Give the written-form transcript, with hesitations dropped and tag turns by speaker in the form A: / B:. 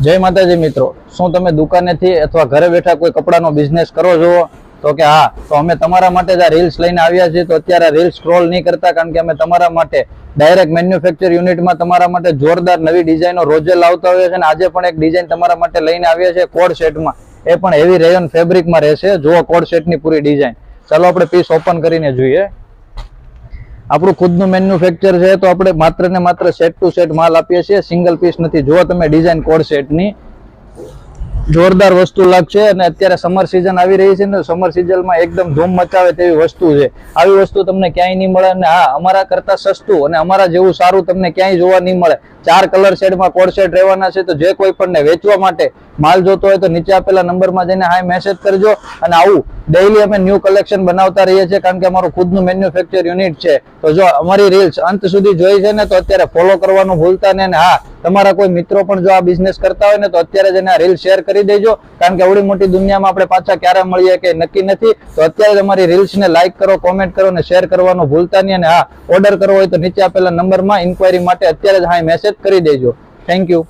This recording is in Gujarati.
A: જય માતાજી મિત્રો, શું તમે દુકાનેથી અથવા ઘરે બેઠા કોઈ કપડાનો બિઝનેસ કરો છો? તો કે હા, તો અમે તમારા માટે જ આ રીલ્સ લઈને આવ્યા છીએ. તો અત્યારે રીલ્સ સ્ક્રોલ નહીં કરતા, કારણ કે અમે તમારા માટે ડાયરેક્ટ મેન્યુફેક્ચર યુનિટમાં તમારા માટે જોરદાર નવી ડિઝાઇનો રોજે લાવતા હોઈએ છીએ. અને આજે પણ એક ડિઝાઇન તમારા માટે લઈને આવ્યા છે કોડ સેટમાં. એ પણ હેવી રેયોન ફેબ્રિકમાં રહેશે. જુઓ કોડ સેટની પૂરી ડિઝાઇન. ચાલો આપણે પીસ ઓપન કરીને જોઈએ. આપણું ખુદનું મેન્યુફેક્ચર છે, તો આપણે માત્ર ને માત્ર સેટ ટુ સેટ માલ આપીએ છીએ, સિંગલ પીસ નથી. જુઓ તમે ડિઝાઇન કોડ સેટની, જોરદાર વસ્તુ લાગશે. અને અત્યારે સમર સિઝન આવી રહી છે ને, સમર સિઝનમાં એકદમ ધૂમ મચાવે તેવી વસ્તુ છે. આવી વસ્તુ તમને ક્યાંય નહીં મળે. અને હા, અમારા કરતા સસ્તું અને અમારા જેવું સારું તમને ક્યાંય જોવા નહીં મળે. 4 કલર શેડમાં કોડ સેટ રહેવાના છે. તો જે કોઈ પણ વેચવા માટે માલ જોતો હોય તો નીચે આપેલા નંબરમાં જઈને હાય મેસેજ કરજો. અને આવું ડેઈલી અમે ન્યૂ કલેક્શન બનાવતા રહીએ છીએ, કારણ કે અમારું ખુદનું મેન્યુફેક્ચર યુનિટ છે. તો જો અમારી રીલ્સ અંત સુધી જોઈ છે ને, તો અત્યારે ફોલો કરવાનું ભૂલતા નહીં. અને હા, તમારા કોઈ મિત્રો પણ જો આ બિઝનેસ કરતા હોય ને, તો અત્યારે જ એને આ રીલ શેર કરી દેજો, કારણ કે આવડી મોટી દુનિયામાં આપણે પાછા ક્યારે મળીએ કે નક્કી નથી. તો અત્યારે તમારી રીલ્સને લાઈક કરો, કોમેન્ટ કરો અને શેર કરવાનું ભૂલતા નહીં. અને હા, ઓર્ડર કરવો હોય તો નીચે આપેલા નંબરમાં ઇન્ક્વાયરી માટે અત્યારે જ હાય મેસેજ કરી દેજો. Thank you.